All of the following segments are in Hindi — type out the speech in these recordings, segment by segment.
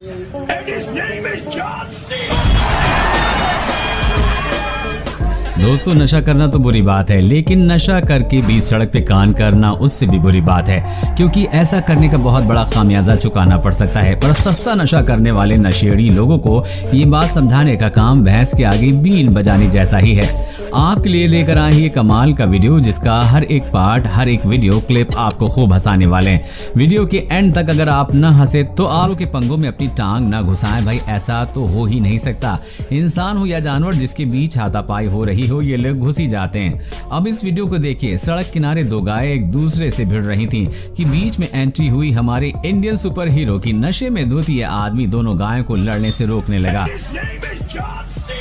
And his name is John C. दोस्तों, नशा करना तो बुरी बात है, लेकिन नशा करके बीच सड़क पे कान करना उससे भी बुरी बात है, क्योंकि ऐसा करने का बहुत बड़ा खामियाजा चुकाना पड़ सकता है। पर सस्ता नशा करने वाले नशेड़ी लोगों को ये बात समझाने का काम भैंस के आगे बीन बजाने जैसा ही है। आपके लिए लेकर आए ये कमाल का वीडियो, जिसका हर एक पार्ट, हर एक वीडियो क्लिप आपको खूब हंसाने वाले हैं। वीडियो के एंड तक अगर आप न हंसे तो आरों के पंगों में अपनी टांग न घुसाएं। भाई, ऐसा तो हो ही नहीं सकता। इंसान हो या जानवर, जिसके बीच हाथापाई हो रही हो, ये लोग घुस ही जाते हैं। अब इस वीडियो को देखिए। सड़क किनारे दो गायें एक दूसरे से भिड़ रही थीं कि बीच में एंट्री हुई हमारे इंडियन सुपर हीरो की नशे में धुत ये आदमी दोनों गायों को लड़ने से रोकने लगा। His name is John C.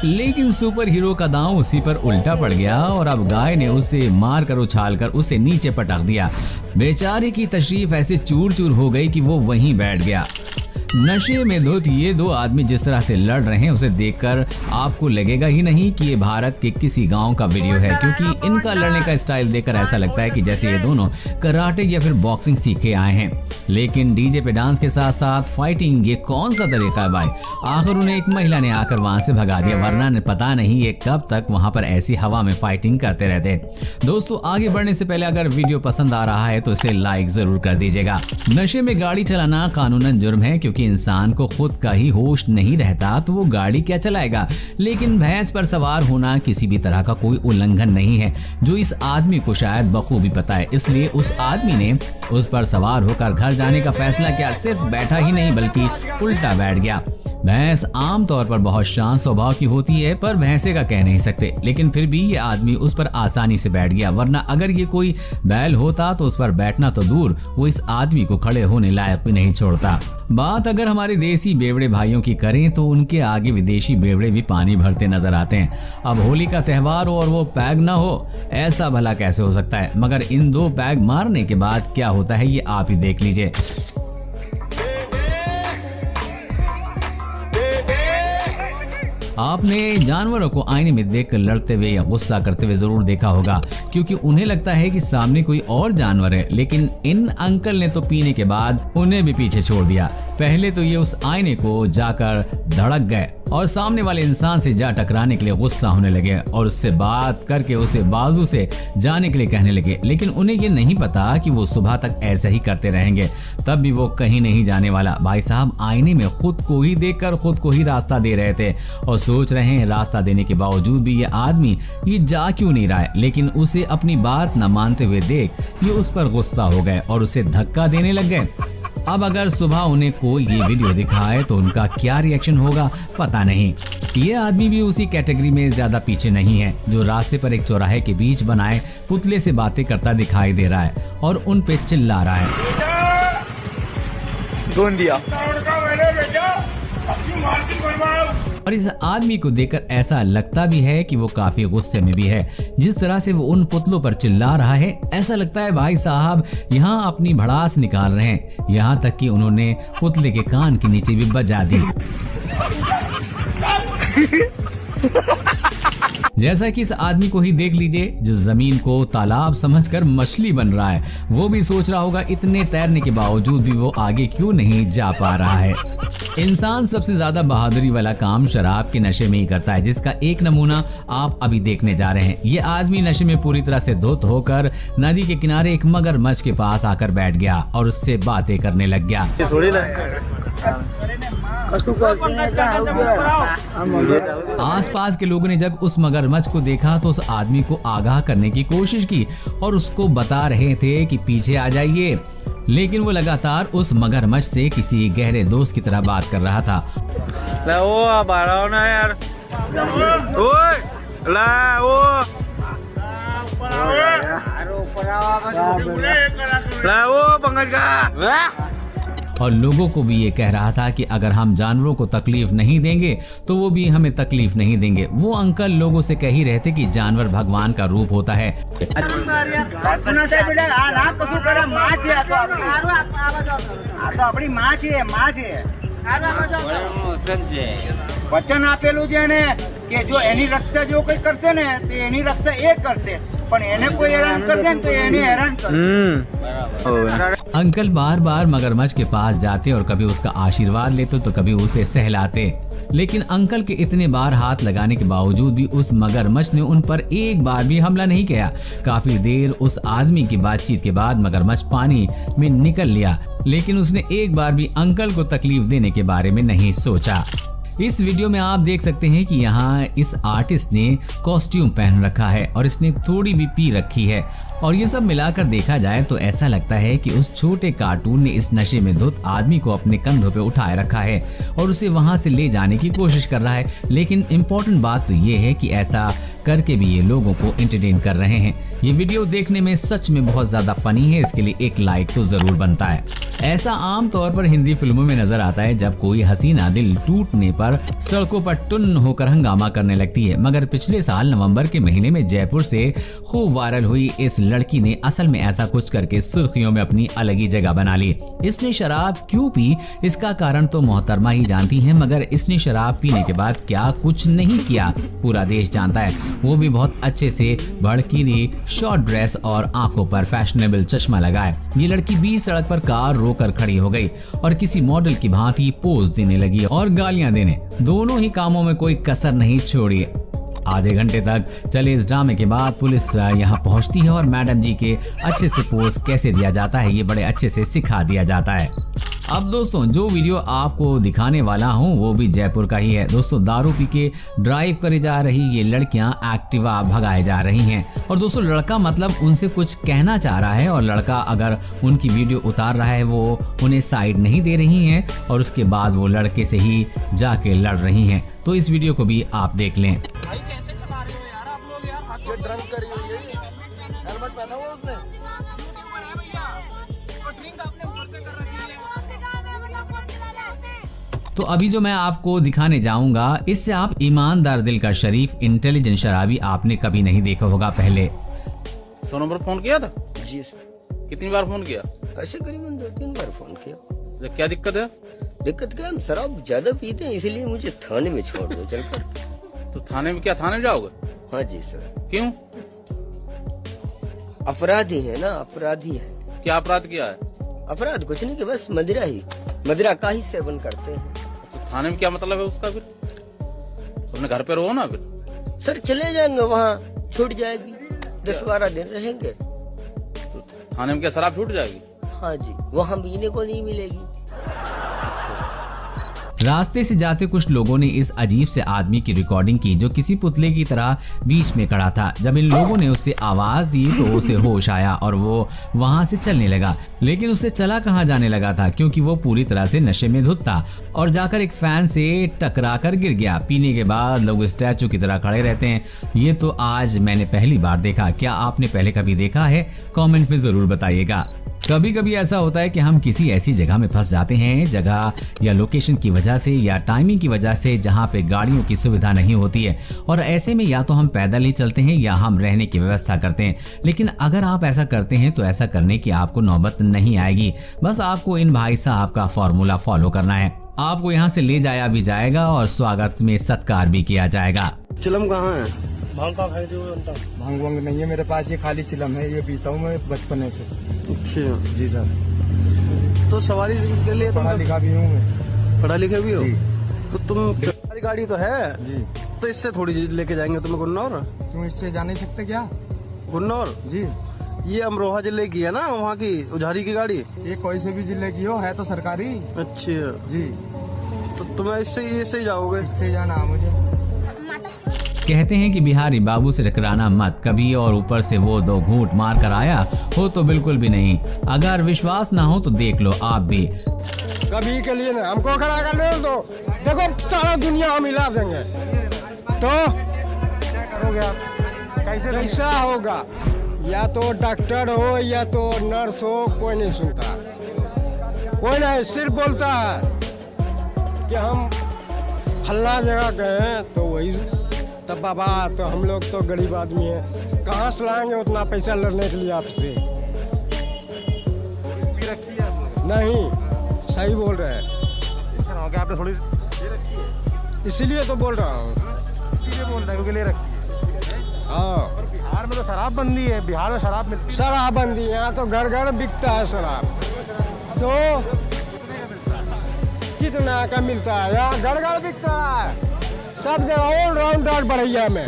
लेकिन सुपर हीरो का दांव उसी पर उल्टा पड़ गया और अब गाय ने उसे मारकर उछालकर उसे नीचे पटक दिया। बेचारे की तशरीफ ऐसे चूर चूर हो गई कि वो वहीं बैठ गया। नशे में धुत ये दो आदमी जिस तरह से लड़ रहे हैं, उसे देखकर आपको लगेगा ही नहीं कि ये भारत के किसी गांव का वीडियो है, क्योंकि इनका लड़ने का स्टाइल देखकर ऐसा लगता है कि जैसे ये दोनों कराटे या फिर बॉक्सिंग सीख के आए हैं। लेकिन डीजे पे डांस के साथ साथ फाइटिंग, ये कौन सा तरीका है भाई? आखिर उन्हें एक महिला ने आकर वहां से भगा दिया, वरना पता नहीं ये कब तक वहां पर ऐसी हवा में फाइटिंग करते रहते। दोस्तों, आगे बढ़ने से पहले अगर वीडियो पसंद आ रहा है तो इसे लाइक जरूर कर दीजिएगा। नशे में गाड़ी चलाना कानूनन जुर्म है, क्योंकि इंसान को खुद का ही होश नहीं रहता तो वो गाड़ी क्या चलाएगा। लेकिन भैंस पर सवार होना किसी भी तरह का कोई उल्लंघन नहीं है, जो इस आदमी को शायद बखूबी पता है। इसलिए उस आदमी ने उस पर सवार होकर घर जाने का फैसला किया। सिर्फ बैठा ही नहीं बल्कि उल्टा बैठ गया। भैंस आमतौर पर बहुत शांत स्वभाव की होती है, पर भैंसे का कह नहीं सकते। लेकिन फिर भी ये आदमी उस पर आसानी से बैठ गया, वरना अगर ये कोई बैल होता तो उस पर बैठना तो दूर, वो इस आदमी को खड़े होने लायक भी नहीं छोड़ता। बात अगर हमारे देसी बेवड़े भाइयों की करें तो उनके आगे विदेशी बेवड़े भी पानी भरते नजर आते हैं। अब होली का त्योहार हो और वो पैग ना हो, ऐसा भला कैसे हो सकता है? मगर इन दो पैग मारने के बाद क्या होता है, ये आप ही देख लीजिए। आपने जानवरों को आईने में देखकर लड़ते हुए या गुस्सा करते हुए जरूर देखा होगा, क्योंकि उन्हें लगता है कि सामने कोई और जानवर है। लेकिन इन अंकल ने तो पीने के बाद उन्हें भी पीछे छोड़ दिया। पहले तो ये उस आईने को जाकर धड़क गए और सामने वाले इंसान से जा टकराने के लिए गुस्सा होने लगे और उससे बात करके उसे बाजू से जाने के लिए कहने लगे। लेकिन उन्हें ये नहीं पता कि वो सुबह तक ऐसा ही करते रहेंगे, तब भी वो कहीं नहीं जाने वाला। भाई साहब आईने में खुद को ही देखकर खुद को ही रास्ता दे रहे थे और सोच रहे हैं रास्ता देने के बावजूद भी ये आदमी ये जा क्यों नहीं रहा है। लेकिन उसे अपनी बात न मानते हुए देख ये उस पर गुस्सा हो गए और उसे धक्का देने लग गए। अब अगर सुबह उन्हें कोई ये वीडियो दिखाए तो उनका क्या रिएक्शन होगा पता नहीं। ये आदमी भी उसी कैटेगरी में ज्यादा पीछे नहीं है, जो रास्ते पर एक चौराहे के बीच बनाए पुतले से बातें करता दिखाई दे रहा है और उन पे चिल्ला रहा है। और इस आदमी को देखकर ऐसा लगता भी है कि वो काफी गुस्से में भी है। जिस तरह से वो उन पुतलों पर चिल्ला रहा है, ऐसा लगता है भाई साहब यहाँ अपनी भड़ास निकाल रहे हैं। यहाँ तक कि उन्होंने पुतले के कान के नीचे भी बजा दी। जैसा कि इस आदमी को ही देख लीजिए, जो जमीन को तालाब समझकर मछली बन रहा है। वो भी सोच रहा होगा इतने तैरने के बावजूद भी वो आगे क्यों नहीं जा पा रहा है। इंसान सबसे ज्यादा बहादुरी वाला काम शराब के नशे में ही करता है, जिसका एक नमूना आप अभी देखने जा रहे हैं। ये आदमी नशे में पूरी तरह से धुत होकर नदी के किनारे एक मगरमच्छ के पास आकर बैठ गया और उससे बातें करने लग गया। आसपास के लोगों ने जब उस मगरमच्छ को देखा तो उस आदमी को आगाह करने की कोशिश की और उसको बता रहे थे कि पीछे आ जाइए। लेकिन वो लगातार उस मगरमच्छ से किसी गहरे दोस्त की तरह बात कर रहा था। और लोगों को भी ये कह रहा था कि अगर हम जानवरों को तकलीफ नहीं देंगे तो वो भी हमें तकलीफ नहीं देंगे। वो अंकल लोगों से कह ही रहे थे कि जानवर भगवान का रूप होता है। वचन आपेलू जेने के जो एनी रक्षा जो कोई करते ने ते एनी रक्षा एक करते પણ એને કોઈ હેરાન કરશે ને તો એને હેરાन कर। अंकल बार बार मगरमच्छ के पास जाते और कभी उसका आशीर्वाद लेते तो कभी उसे सहलाते, लेकिन अंकल के इतने बार हाथ लगाने के बावजूद भी उस मगरमच्छ ने उन पर एक बार भी हमला नहीं किया। काफी देर उस आदमी की बातचीत के बाद मगरमच्छ पानी में निकल लिया, लेकिन उसने एक बार भी अंकल को तकलीफ देने के बारे में नहीं सोचा। इस वीडियो में आप देख सकते हैं कि यहाँ इस आर्टिस्ट ने कॉस्ट्यूम पहन रखा है और इसने थोड़ी भी पी रखी है, और ये सब मिलाकर देखा जाए तो ऐसा लगता है कि उस छोटे कार्टून ने इस नशे में धुत आदमी को अपने कंधों पे उठाए रखा है और उसे वहां से ले जाने की कोशिश कर रहा है। लेकिन इम्पोर्टेंट बात तो ये है कि ऐसा करके भी ये लोगों को एंटरटेन कर रहे हैं। ये वीडियो देखने में सच में बहुत ज्यादा फनी है, इसके लिए एक लाइक तो जरूर बनता है। ऐसा आम तौर पर हिंदी फिल्मों में नजर आता है जब कोई हसीना दिल टूटने पर सड़कों पर टुन्न होकर हंगामा करने लगती है, मगर पिछले साल नवंबर के महीने में जयपुर से खूब वायरल हुई इस लड़की ने असल में ऐसा कुछ करके सुर्खियों में अपनी अलग ही जगह बना ली। इसने शराब क्यों पी इसका कारण तो मोहतरमा ही जानती हैं, मगर इसने शराब पीने के बाद क्या कुछ नहीं किया पूरा देश जानता है, वो भी बहुत अच्छे से भड़कीली शॉर्ट ड्रेस और आंखों पर फैशनेबल चश्मा लगाए। ये लड़की बीच सड़क पर कार रोकर खड़ी हो गई और किसी मॉडल की भांति पोज देने लगी और गालियां देने, दोनों ही कामों में कोई कसर नहीं छोड़ी। आधे घंटे तक चले इस ड्रामे के बाद पुलिस यहाँ पहुँचती है और मैडम जी के अच्छे से पोज कैसे दिया जाता है ये बड़े अच्छे से सिखा दिया जाता है। अब दोस्तों जो वीडियो आपको दिखाने वाला हूँ वो भी जयपुर का ही है। दोस्तों दारू पी के ड्राइव करे जा रही ये लड़कियां एक्टिवा भगाए जा रही हैं, और दोस्तों लड़का मतलब उनसे कुछ कहना चाह रहा है और लड़का अगर उनकी वीडियो उतार रहा है वो उन्हें साइड नहीं दे रही हैं और उसके बाद वो लड़के से ही जाके लड़ रही हैं। तो इस वीडियो को भी आप देख लें। भाई कैसे चला रहे हो यार आप लोग यार, ये ड्रंक करी हुई है, हेलमेट पहना हुआ उसने, और ड्रिंक आपने ऊपर से कर रखी है। तो अभी जो मैं आपको दिखाने जाऊंगा इससे आप ईमानदार दिल का शरीफ इंटेलिजेंट शराबी आपने कभी नहीं देखा होगा पहले। 100 नंबर फोन किया था जी सर। कितनी बार फोन किया? ऐसे करीबन 2-3 बार फोन किया। क्या दिक्कत है? दिक्कत क्या, हम शराब ज्यादा पीते हैं इसलिए मुझे थाने में छोड़ दो चलकर। तो थाने में क्या, थाने में जाओगे? हाँ जी सर। क्यों? अपराधी है ना, अपराधी है। क्या अपराध किया है? अपराध कुछ नहीं कि बस मदिरा का ही सेवन करते हैं। तो थाने में क्या मतलब है उसका? फिर अपने घर पे रहो ना। फिर सर चले जाएंगे, वहाँ छूट जाएगी, 10-12 दिन रहेंगे। तो थाने में क्या शराब छूट जाएगी? हाँ जी, वहाँ पीने को नहीं मिलेगी। रास्ते से जाते कुछ लोगों ने इस अजीब से आदमी की रिकॉर्डिंग की जो किसी पुतले की तरह बीच में खड़ा था। जब इन लोगों ने उससे आवाज दी तो उसे होश आया और वो वहां से चलने लगा, लेकिन उससे चला कहां जाने लगा था क्योंकि वो पूरी तरह से नशे में धुत था और जाकर एक फैन से टकरा कर गिर गया। पीने के बाद लोग स्टैचू की तरह खड़े रहते हैं, ये तो आज मैंने पहली बार देखा। क्या आपने पहले कभी देखा है? कमेंट में जरूर बताइएगा। कभी कभी ऐसा होता है कि हम किसी ऐसी जगह में फंस जाते हैं, जगह या लोकेशन की वजह से या टाइमिंग की वजह से जहां पे गाड़ियों की सुविधा नहीं होती है, और ऐसे में या तो हम पैदल ही चलते हैं या हम रहने की व्यवस्था करते हैं। लेकिन अगर आप ऐसा करते हैं तो ऐसा करने की आपको नौबत नहीं आएगी। बस आपको इन भाई साहब का फॉर्मूला फॉलो करना है। आपको यहाँ से ले जाया भी जाएगा और स्वागत में सत्कार भी किया जाएगा। चिलम कहाँ है? भांग का खाई भांग वांग नहीं है मेरे पास, ये खाली चिलम है, ये पीता हूँ मैं बचपन से। अच्छा जी सर। तो सवारी के लिए पढ़ा लिखा भी हूँ मैं। पढ़ा लिखा भी हो? जी। तो तुम तुम्हारी गाड़ी तो है जी, तो इससे थोड़ी लेके जाएंगे तुम्हें गुन्नौर। क्यों, इससे जा नहीं सकते क्या? गुन्नौर जी, ये अमरोहा जिले की है ना, वहाँ की उधारी की गाड़ी। ये कोई से भी जिले की हो, है तो सरकारी। अच्छा जी, तो तुम्हें इससे ही जाओगे? इससे जाना है मुझे। कहते हैं कि बिहारी बाबू से टकराना मत कभी, और ऊपर से वो 2 घूंट मार कर आया हो तो बिल्कुल भी नहीं। अगर विश्वास ना हो तो देख लो आप भी। कभी के लिए ना हमको खड़ा कर ले तो देखो सारा दुनिया हम हिला देंगे। तो क्या करोगे आप? कैसा होगा? या तो डॉक्टर हो या तो नर्स हो, कोई नहीं सुनता, कोई नहीं, सिर्फ बोलता है कि हम फल्ला जगह गए हैं तो वही। तब बाबा तो हम लोग तो गरीब आदमी हैं, कहाँ से लाएंगे उतना पैसा लड़ने के लिए आपसे? नहीं, सही बोल रहे हैं। आपने थोड़ी इसीलिए तो बोल रहा हूँ, इसीलिए बोल रहा हूँ, ले रखी है। हाँ। बिहार में तो शराबबंदी है, बिहार में शराब मिलती शराबबंदी, यहाँ तो घर घर बिकता है शराब। तो कितना का मिलता है, यहाँ घर घर बिकता है सब जगह, ऑलराउंडर बढ़िया में।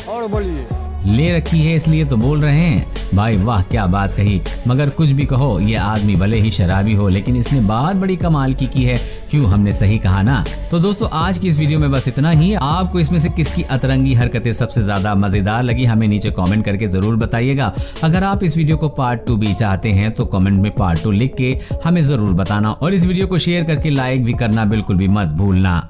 और बोलिए, ले रखी है इसलिए तो बोल रहे हैं। भाई वाह क्या बात कही। मगर कुछ भी कहो, ये आदमी भले ही शराबी हो लेकिन इसने बात बड़ी कमाल की है। क्यों, हमने सही कहा ना। तो दोस्तों आज की इस वीडियो में बस इतना ही। आपको इसमें से किसकी अतरंगी हरकतें सबसे ज्यादा मजेदार लगी, हमें नीचे कमेंट करके जरूर बताइएगा। अगर आप इस वीडियो को पार्ट 2 भी चाहते हैं तो कमेंट में पार्ट 2 लिख के हमें जरूर बताना, और इस वीडियो को शेयर करके लाइक भी करना बिल्कुल भी मत भूलना।